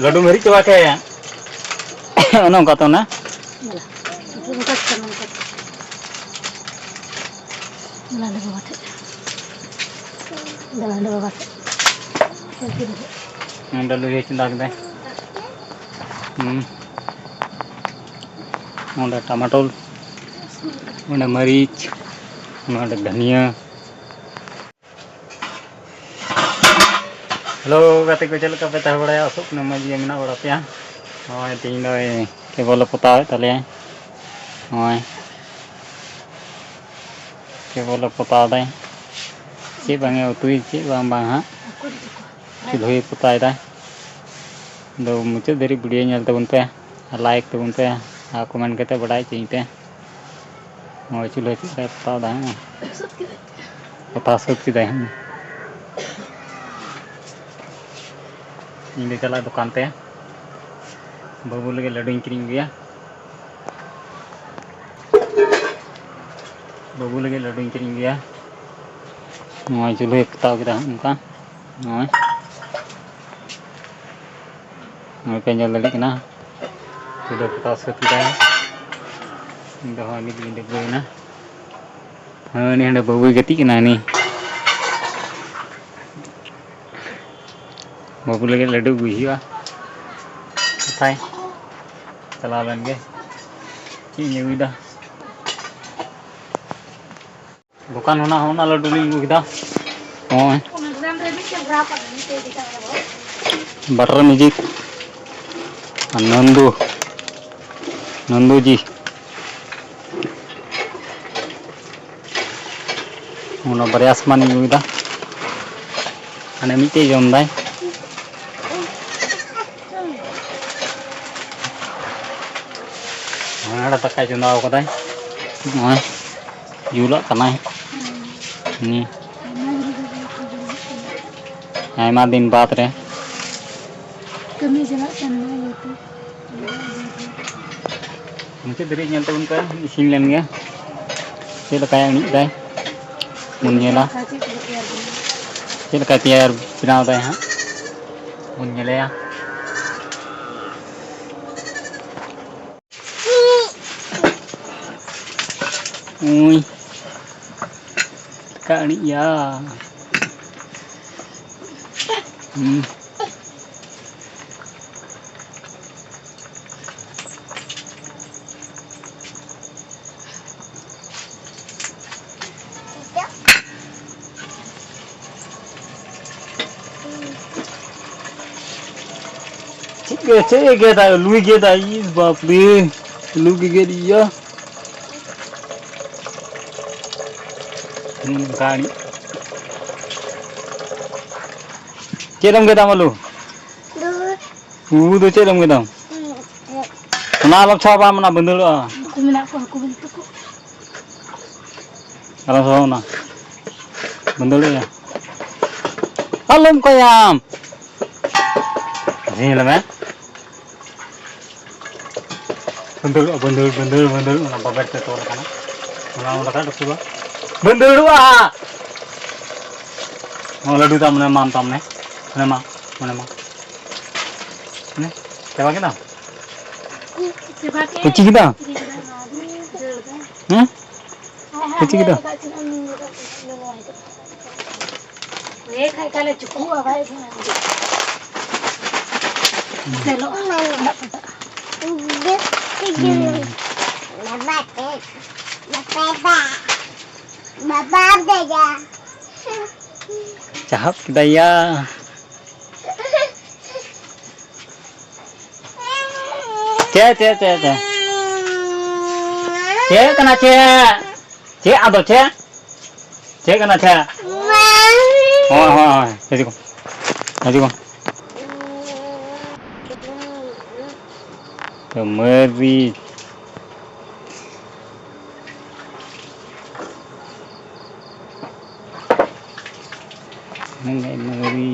लड्डू मरी चबा के तो ना टमाटो मरीच धनिया हेलो गाते को चलका पे तह बड़ा असुक मजी मेना बड़ा पे हाँ तीन केबल पोता तले हाँ केबल पोता चे बांगे उतुई चे बांग बांग हाँ चूल्हे पोता दो मुचाद धारी वीडियो नेल तबन पे लाइक तबन पे कमेंट करते बड़ा चीज पे हाँ चूल्हे चे पोता पोता सब चीज इन चला दुकान पे बाबू लगे लड्डू किरिंग गया बाबू लगे लड्डू किरिंग गया नॉय चूल्हे पोताव के उनका नॉय नॉय पे जल लड़ी ना चूल्हे पोताव सब दो नि दिन देना हाँ नि बाबू गति के नी बाबू लगे लड्डू गुहिया कथाय चला लेंगे चीज़ दुकान होना लड्डू लिंदा हाँ बटर म्यूजिक नंदू नंदू जी बरिया सामान गुदा मिट्टे जमदा हाँ दाका चंदा नॉय जुला आयमा दिन बाद रे मुझे दरी नेल तबन पे इसिन लेन गया चे लकाय उनिदा मुन नेला चे लका तैयार बनाव दा हां मुन नेलया उई कानिया चे गेदा लुई गेदा इस बाप रे लुई गेदिया गाड़ी चेदम गेदा मालू दो चेदम गेदा ना लब छाबा मना बंदड़ kalau sana bendul ya alum kayam ini lah bendul mana babat tu orang kana orang kan tu lah bendul ah mau ladu tam mana mam tam mana ni siapa kita kucing kita कुछ किधर ये खाई काले चुकू भाई चलो बाबा देगा चाहत दया चे कना चे आदो चे कना चे हाँ हेजिको तो मरी मरी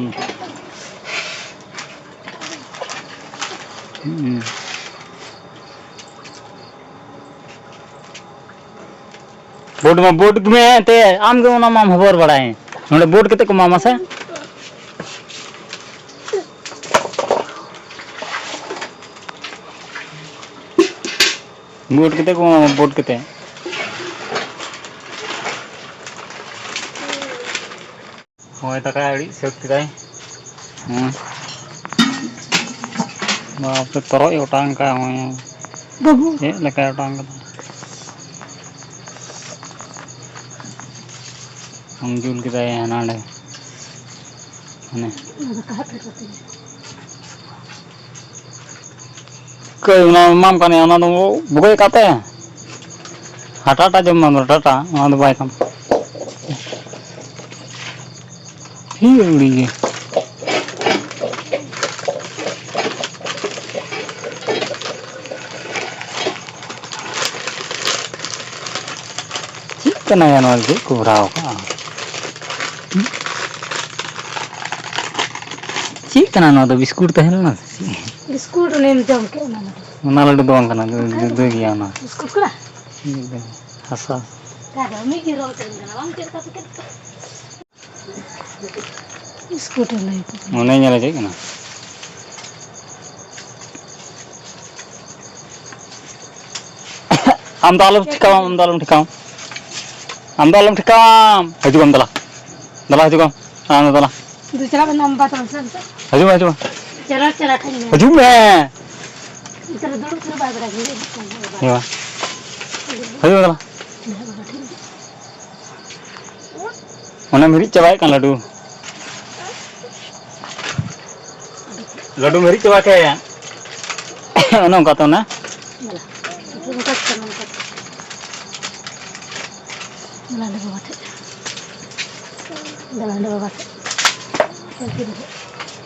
बोट में ते आम के माम खबर बड़ाए बोट के को मामा से boat kete ko boat kete hoy taka adi sek kidai baap torok otang ka hoy babu leka otang ka jul kidai hanade ane kau mam kan ya nado bukai kate hata jam nado tata nado bai kam iya udah kena ya nado kurau ka cik kena nado biskut teh na biscuit नहीं जम के ना लड्डू दोang kana दो गया ना बिस्कुट करा hasa kada मी की रोल करना हम के का बिस्कुट नहीं mana nyala cik kana am dalam tikam haju kam dala haju kam dala दूसरा का नाम बता haju चला चला खाने haju me इधर दूर से बाहर रखेंगे ya haju dala mana meri coba kan ladu meri coba kayak mana kata na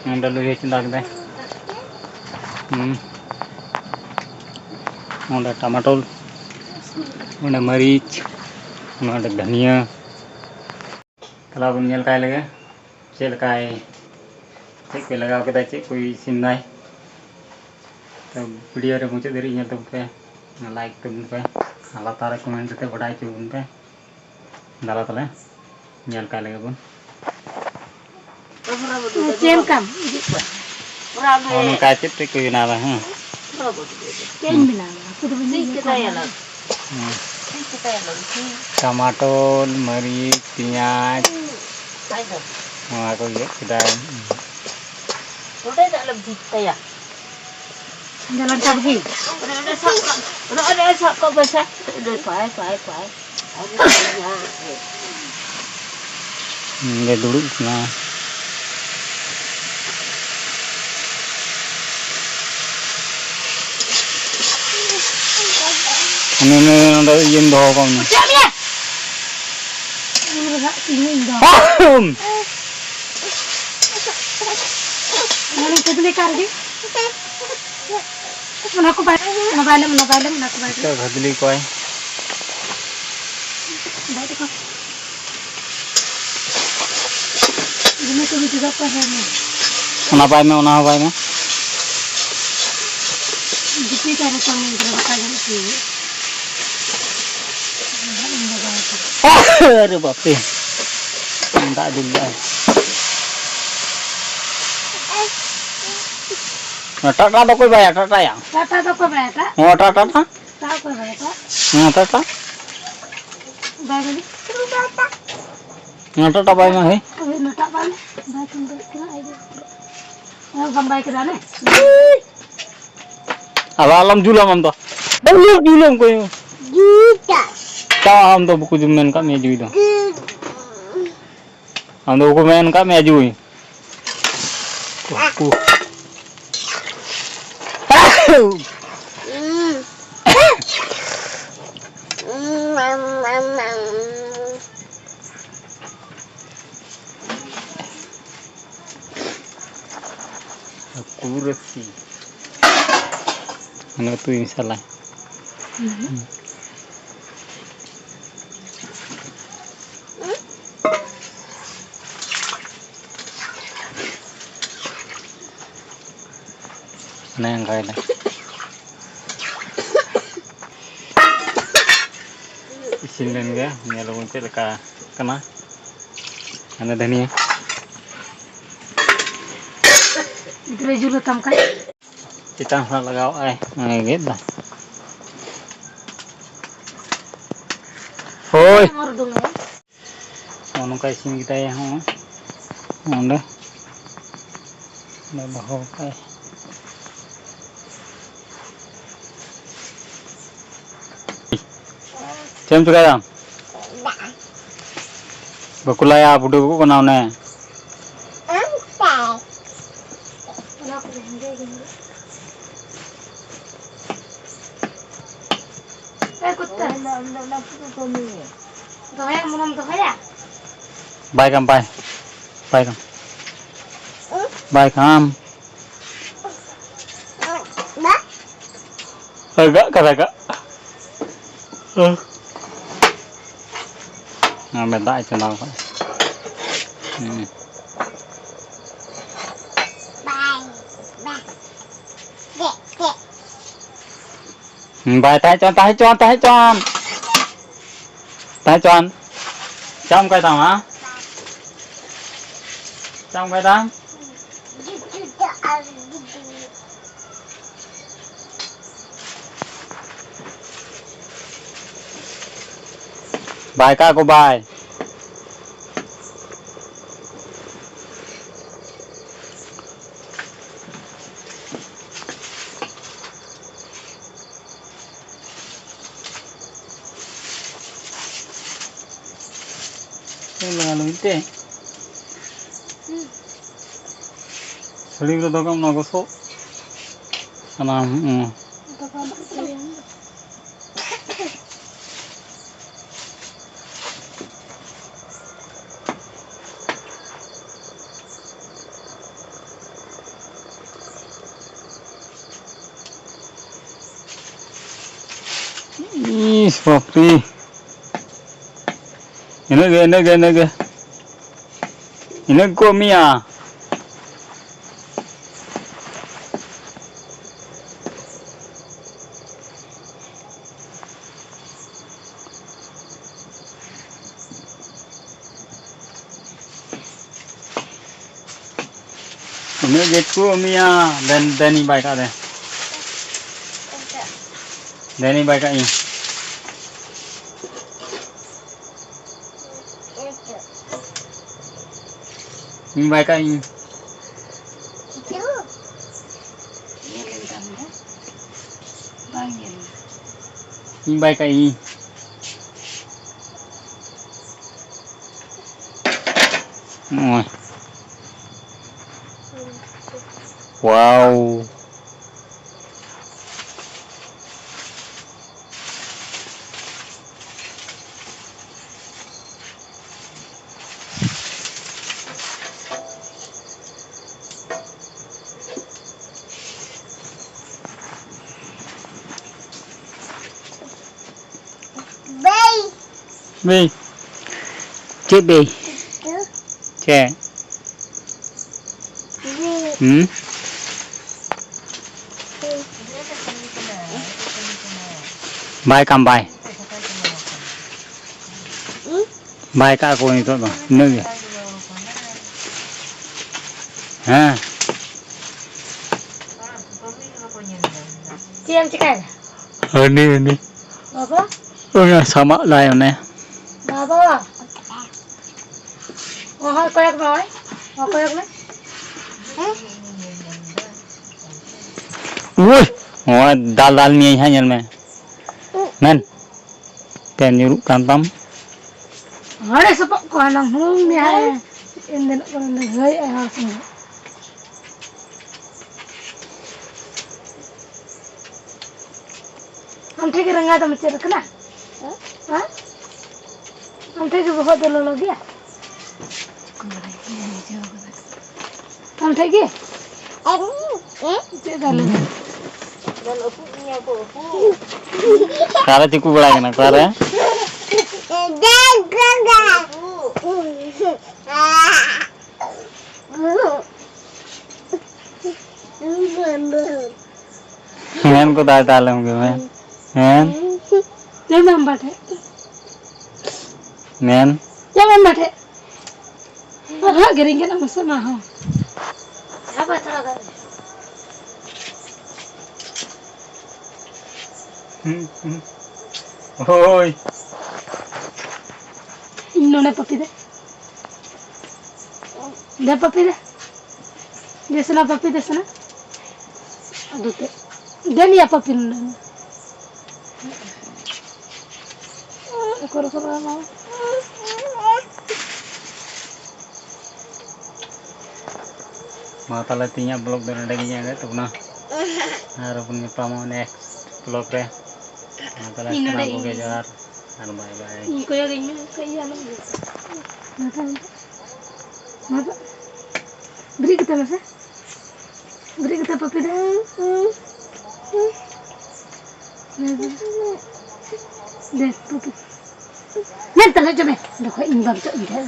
Anda lu ya cinta kita. Ada tomato, ada meric, ada dhania. Kalau pun nyel kai lagi, cel kai, cek pe lagao kita cek koi sinai. तो वीडियो रे मुझे देरी nyel तुम पे लाइक तुम पे ala तारा कमेंट ते बढ़ाई चुन पे दाला तले nyel kai lagi pun चेम काम Ono kacit te kuy na ba ha. चेम बिना कुछ भी नहीं kita ya lah kita ya lah Tomato, meric, pinyaj. Aku lihat sudah. udah tak lebih kita ya jalan kaki ada sak kok besar udah pai Dia dulu nah. Ini ada yen doh kamu. Mana kedua kali? Mana aku bayar? Mana bayar? Kita beli koi. Bayar kau. Ini tu juga pasal ni. Mana bayar me? Jadi cara kami berapa kali sih? Aduh bape. Minta juga. Tata to koi bayar tata ya? Tata tu kau bayar tak? Oh tata. Tak kau bayar tak? Tata. Bayar ni? Tata bayar me hai? Kau nak tak bayar? Bayar tu kena aja. Yang kau bayar kena ni? Alam julam am to. Julam koi. Juta. Kau am to buku jumen ka me jui to. Am to buku men ka me jui. Buku. Kursi. Ano tu yung salah. Ano yung kaya lang? Isin ga, nyalawin sila ka kena. Ano dhania? Itu jual tam kan? Kita lagaw ay gitu dah. Oi. Mau dulu. Mau kai sini kita ya, Udah. Udah bawa kai. Cem juga yang? Bakulaya budu ko kena ne. Bye kam bye. Bye kam. Bye kam. Agak kagak. Nah, bentar aja lah Pak. Bye tay chọn. Tay chọn. Trong cái tao hả? Trong cái tao. Bài ca của bài. Ini dengan itu. Sering kita kan nagosok. Karena Sofi. Ini gua Mia. Ini gua Mia dan Dani baik ada. Dani baik ini. Ini baik ini. Ini baik ini. Wow. Bi. Chết bi. Chết. Bye kam bye. Bye ka ko ni to no ge. Ha. Cium cikan. Ini. Apa? Oh, sama lah ini. Apa? Oh, koyak nói. Oh, koyak nih. Wih, dal nih hanya men. Men, kan nyuruh kantam. Ada sepak ko nang hung ni ay. Hindi na ko nagay ay hasin. हम ठीक रंगा तो मुझे रखना हाँ हम ठीक बहुत दलो लग गया हम ठीक है Kara ciku bela kena kara. Men ko dalam ke men. Men. Jangan baca. Men. Jangan baca. Apa geringan sama sama ho. Apa terlalu? Oi. nona papi deh. Deh papi deh. Dia sana papi deh sana. Aduh teh. Dia nih ya papi nona. Kor mau. Mata latinya blog dan daginya ada tuh nah. Harapun nyepamo next blog deh. Mata latinya aku kejar. Bye bye. Ini kaya gini kayak alam gitu. Mata. Beri kita masa. Beri kita papi dah. Deh papi. Nanti aja meh. Dah kau imbang tak udah.